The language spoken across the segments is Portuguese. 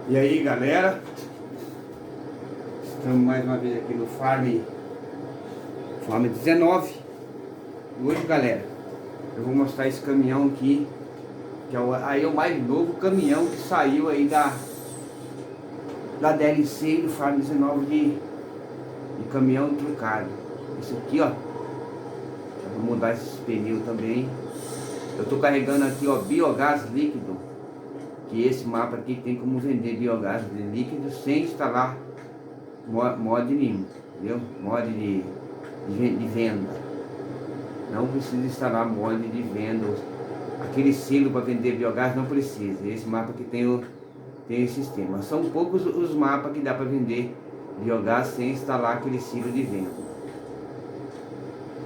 E aí galera, estamos mais uma vez aqui no Farm 19. E hoje galera, eu vou mostrar esse caminhão aqui, que é o mais novo caminhão que saiu aí da DLC do Farm 19 de caminhão trucado. Esse aqui ó, eu vou mudar esses pneus também. Eu tô carregando aqui ó, biogás líquido, que esse mapa aqui tem como vender biogás líquido sem instalar mod nenhum, entendeu? Mod de venda. Não precisa instalar mod de venda. Aquele silo para vender biogás não precisa. Esse mapa aqui tem esse sistema. São poucos os mapas que dá para vender biogás sem instalar aquele silo de venda.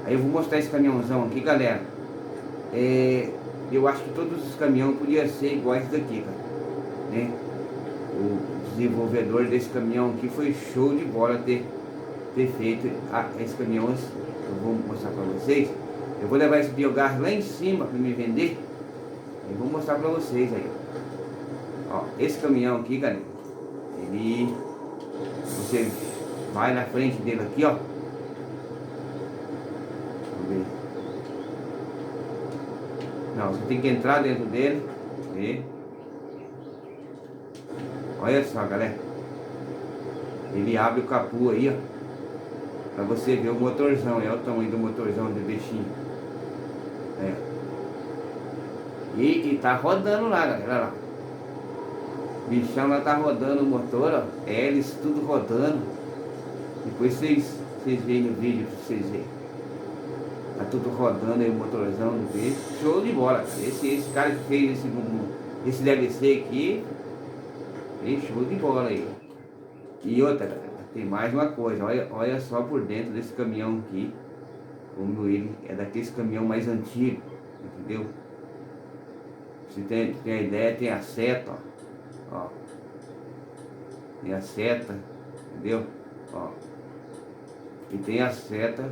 Aí eu vou mostrar esse caminhãozão aqui, galera. Eu acho que todos os caminhões podiam ser iguais daqui, cara, né? O desenvolvedor desse caminhão aqui foi show de bola ter feito esse caminhão assim. Eu vou mostrar para vocês. Eu vou levar esse biogás lá em cima para me vender. E vou mostrar para vocês aí. Ó, esse caminhão aqui, galera, você vai na frente dele aqui, ó. Não, você tem que entrar dentro dele. E olha só, galera. Ele abre o capu aí, ó, pra você ver o motorzão. É o tamanho do motorzão do bichinho. E tá rodando lá, galera. Olha lá. O bichão lá tá rodando o motor, ó. Hélice, tudo rodando. Depois vocês veem no vídeo pra vocês verem. Tá tudo rodando aí o motorzão do bicho. Show de bola, cara. Esse cara que fez esse DLC aqui, fez show de bola aí. E outra, galera, tem mais uma coisa. Olha só por dentro desse caminhão aqui. Como ele é daqueles caminhão mais antigo, entendeu? Você tem a ideia, tem a seta, ó. Tem a seta, entendeu? Ó. E tem a seta.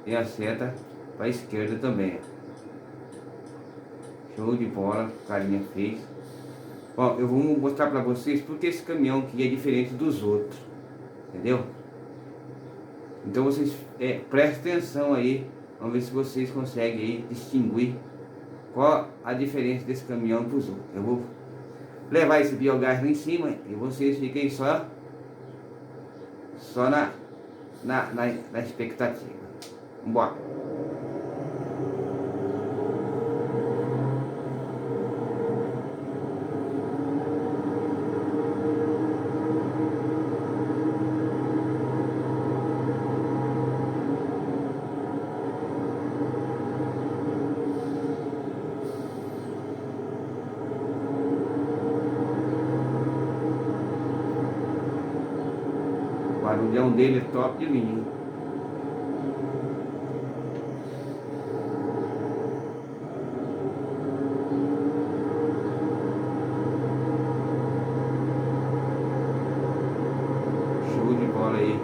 Tem a seta para a esquerda também. Show de bola, o carinha fez. Ó, eu vou mostrar para vocês porque esse caminhão aqui é diferente dos outros, entendeu? Então vocês prestem atenção aí, vamos ver se vocês conseguem aí distinguir qual a diferença desse caminhão para os outros. Eu vou levar esse biogás lá em cima e vocês fiquem só na expectativa. Vambora. O barulhão dele é top de linha. Show de bola aí.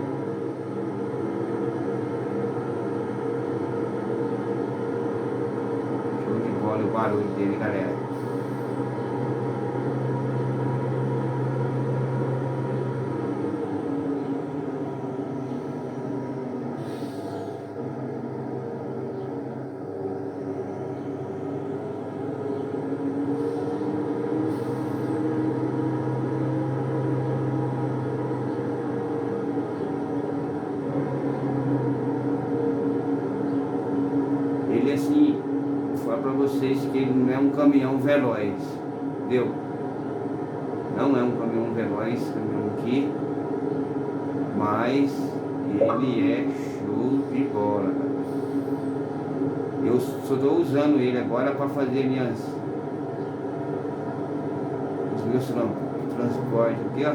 Show de bola o barulho dele, galera. Ele assim, vou falar pra vocês que ele não é um caminhão veloz, entendeu? Não é um caminhão veloz, esse caminhão aqui, mas ele é show de bola, cara. Eu só estou usando ele agora para fazer os meus transportes aqui, ó.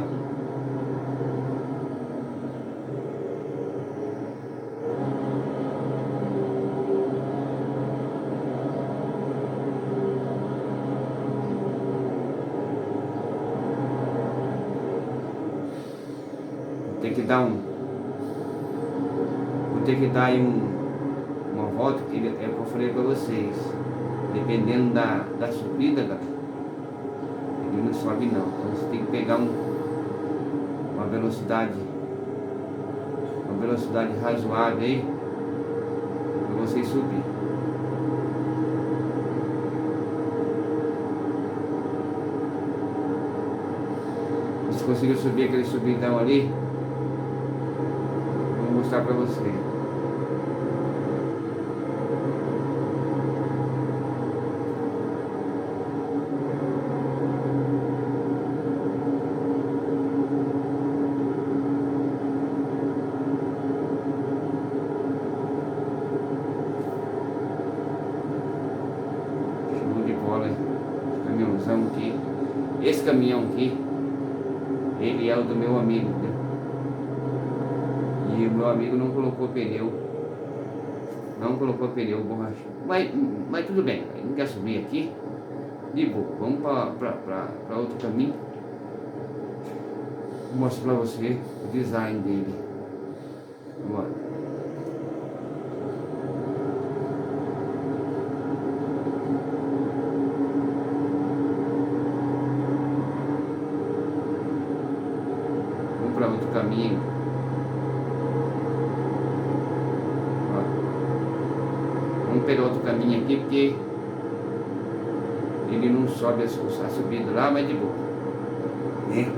Tem que dar vou ter que dar aí uma volta, que é o que eu falei para vocês. Dependendo da subida, galera, ele não sobe não. Então você tem que pegar uma velocidade razoável aí para você subir. Se conseguir subir aquele subidão ali, vou mostrar para você. Show de bola, hein? Caminhãozão aqui. Esse caminhão aqui, ele é o do meu amigo, né? E o meu amigo não colocou pneu. Não colocou pneu borrachudo. Mas tudo bem, ele não quer subir aqui. De boa, vamos para outro caminho. Vou mostrar para você o design dele. Vamos lá. Vamos para outro caminho. Ó. Vamos pegar outro caminho aqui porque ele não sobe a subida lá, mas de boa, né?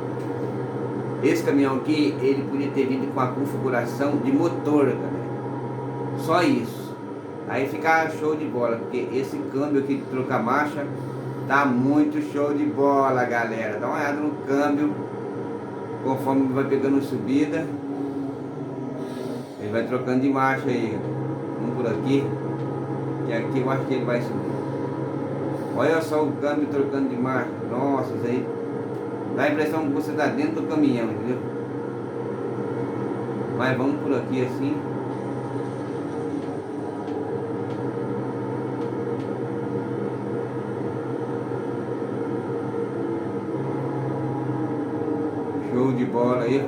Esse caminhão aqui, ele podia ter vindo com a configuração de motor, galera. Só isso. Aí fica show de bola, porque esse câmbio aqui de trocar marcha tá muito show de bola, galera. Dá uma olhada no câmbio, conforme vai pegando subida, ele vai trocando de marcha aí. Vamos por aqui, que aqui eu acho que ele vai subir. Olha só o câmbio trocando de marcha. Nossa, isso aí dá a impressão que você está dentro do caminhão, entendeu? Mas vamos por aqui assim. Show de bola aí.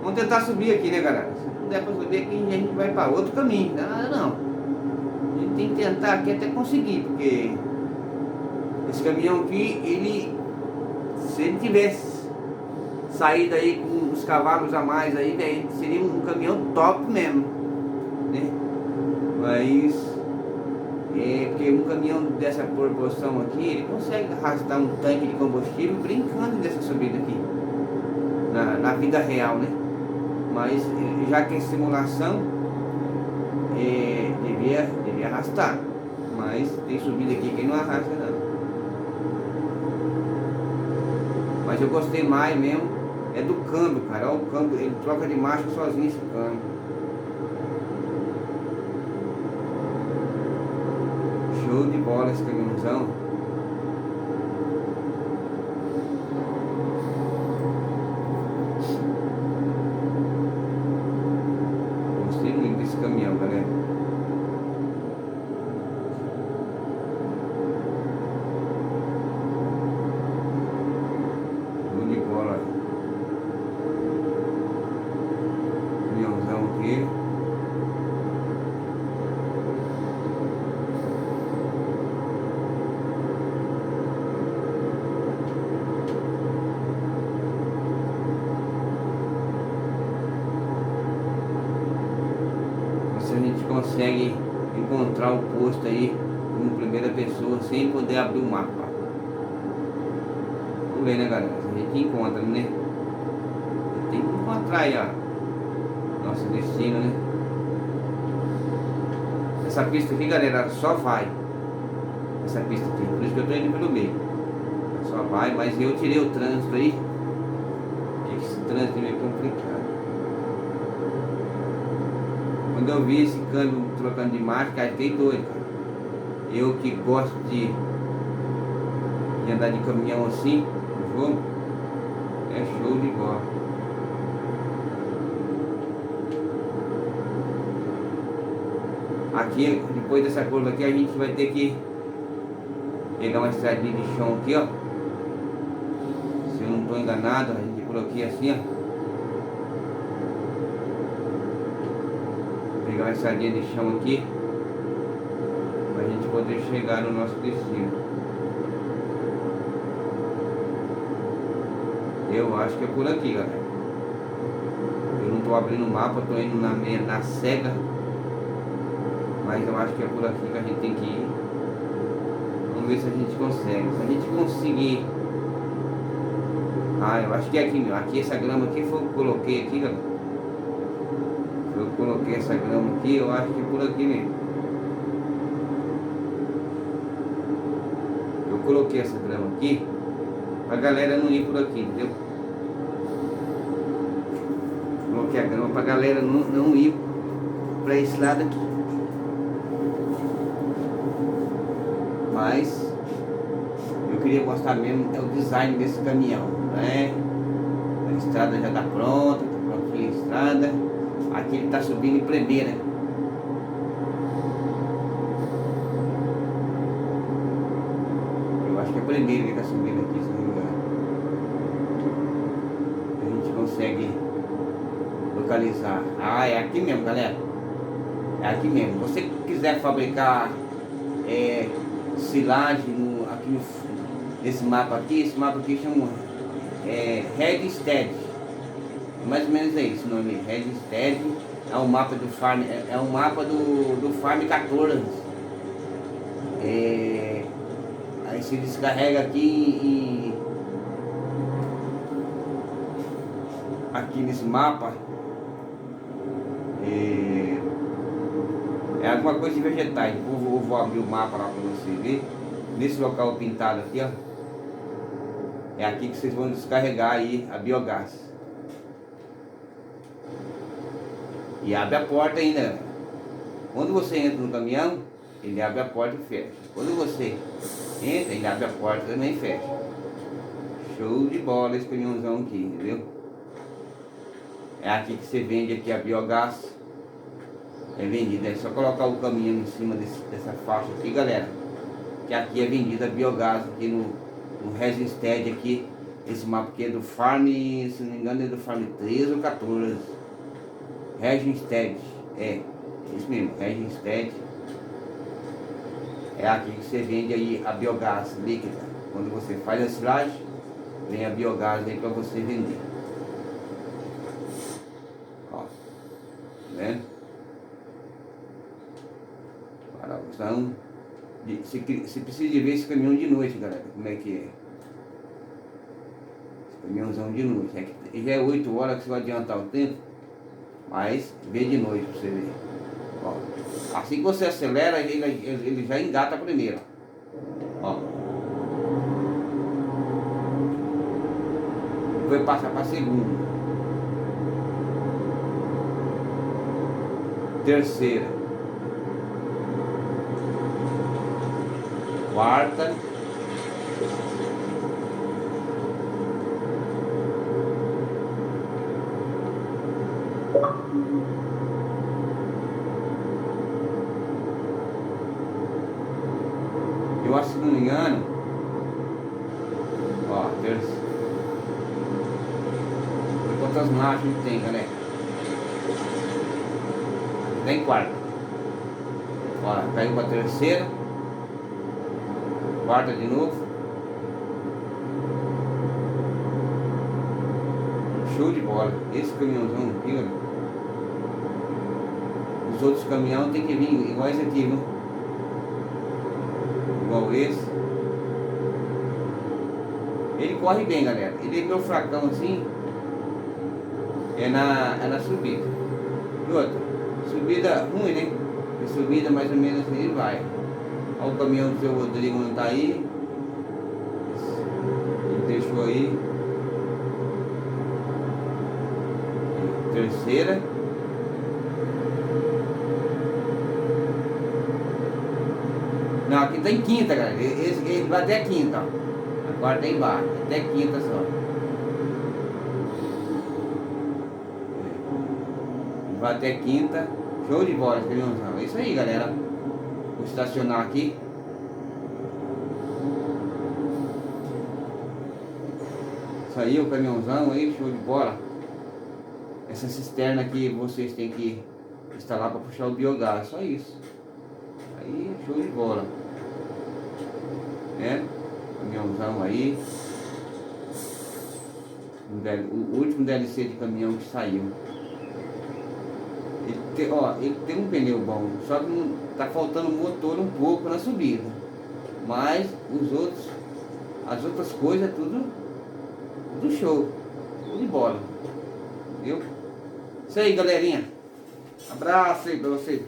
Vamos tentar subir aqui, né, galera? Se não der para subir aqui, a gente vai para outro caminho. Não. A gente tem que tentar aqui até conseguir, porque esse caminhão aqui, ele, se ele tivesse saído aí com uns cavalos a mais aí, velho, seria um caminhão top mesmo, né? Mas porque um caminhão dessa proporção aqui, ele consegue arrastar um tanque de combustível brincando dessa subida aqui na vida real, né? Mas já que é simulação, devia arrastar. Mas tem subida aqui que não arrasta não. Mas eu gostei mais mesmo é do câmbio, cara. Olha o câmbio, ele troca de marcha sozinho esse câmbio. Show de bola esse caminhãozão. Gostei muito desse caminhão, galera. Show de bola. Caminhãozão aqui. Se a gente consegue encontrar o posto aí como primeira pessoa sem poder abrir o mapa. Vamos ver, né, galera? Se a gente encontra, né? Tem que encontrar aí, ó, nosso destino, né? Essa pista aqui, galera, só vai. Essa pista aqui, por isso que eu tô indo pelo meio. Só vai, mas eu tirei o trânsito aí. Porque esse trânsito é meio complicado. Quando eu vi esse câmbio trocando de marcha, cara, fiquei doido, cara. Eu que gosto de andar de caminhão assim, no jogo, é show de bola. Aqui, depois dessa curva aqui, a gente vai ter que pegar uma estradinha de chão aqui, ó. Se eu não estou enganado, a gente por aqui assim, ó. Pegar uma estradinha de chão aqui para a gente poder chegar no nosso destino. Eu acho que é por aqui, galera. Eu não tô abrindo o mapa, tô indo na cega. Mas eu acho que é por aqui que a gente tem que ir. Vamos ver se a gente consegue. Se a gente conseguir. Ah, eu acho que é aqui, meu. Aqui essa grama aqui foi o que eu coloquei aqui, galera. Eu coloquei essa grama aqui, eu acho que é por aqui mesmo. Eu coloquei essa grama aqui pra galera não ir por aqui, entendeu? Coloquei a grama pra galera não ir pra esse lado aqui. Mas eu queria mostrar mesmo é o design desse caminhão, né? A estrada já tá pronta prontinha a estrada. Aqui ele tá subindo em primeira. Eu acho que é a primeira que tá subindo aqui, se não me engano. A gente consegue localizar. Ah, é aqui mesmo, galera. É aqui mesmo. Se você quiser fabricar silagem aqui nesse mapa aqui, esse mapa aqui chama Redstead. Mais ou menos é isso o nome. Redstead é um mapa do Farm, é um mapa do Farm 14. Aí se descarrega aqui aqui nesse mapa é alguma coisa de vegetais. Eu vou abrir o mapa lá para você ver. Nesse local pintado aqui, ó. É aqui que vocês vão descarregar aí a biogás. E abre a porta ainda, galera. Quando você entra no caminhão, ele abre a porta e fecha. Quando você entra, ele abre a porta também e fecha. Show de bola esse caminhãozão aqui, entendeu? É aqui que você vende aqui a biogás. É vendida, é só colocar o caminhão em cima dessa faixa aqui, galera. Que aqui é vendida a biogás aqui no Redstead aqui. Esse mapa aqui é do Farm, se não me engano é do Farm 13 ou 14. Redstead, isso mesmo, Redstead. É aqui que você vende aí a biogás líquida. Quando você faz a silagem, vem a biogás aí para você vender. Ó, tá vendo? Então, você precisa de ver esse caminhão de noite, galera. Como é que é? Esse caminhãozão de noite. Já é 8 horas que você vai adiantar o tempo. Mas vê de noite pra você ver. Ó, assim que você acelera, ele já engata primeiro. Ó. Depois passa para segunda. Terceira. Quarta. Eu acho que, se não me engano, ó, terça. Quantas marchas tem, galera? Tem quarta. Ó, caiu pra terceira. Quarta de novo. Show de bola. Esse caminhãozão aqui, galera. Os outros caminhões tem que vir igual esse aqui, viu? Igual esse. Ele corre bem, galera. Ele é meu fracão assim. É na subida. E outra, subida ruim, né? E subida mais ou menos assim ele vai. Olha o caminhão do seu Rodrigo não tá aí. Ele deixou aí. Terceira. Não, aqui tá em quinta, galera. Ele vai até a quinta, ó. A quarta é embaixo, até quinta só. Vai até quinta. Show de bola, caminhãozão. É isso aí, galera. Vou estacionar aqui. Isso aí, o caminhãozão aí, show de bola. Essa cisterna aqui vocês têm que instalar para puxar o biogás, só isso. Aí, show de bola. Né? Caminhãozão aí. o último DLC de caminhão que saiu. Ele tem um pneu bom, só que não, tá faltando motor um pouco na subida. Mas as outras coisas é tudo show, tudo de bola. Viu? Isso aí, galerinha. Abraço aí pra vocês.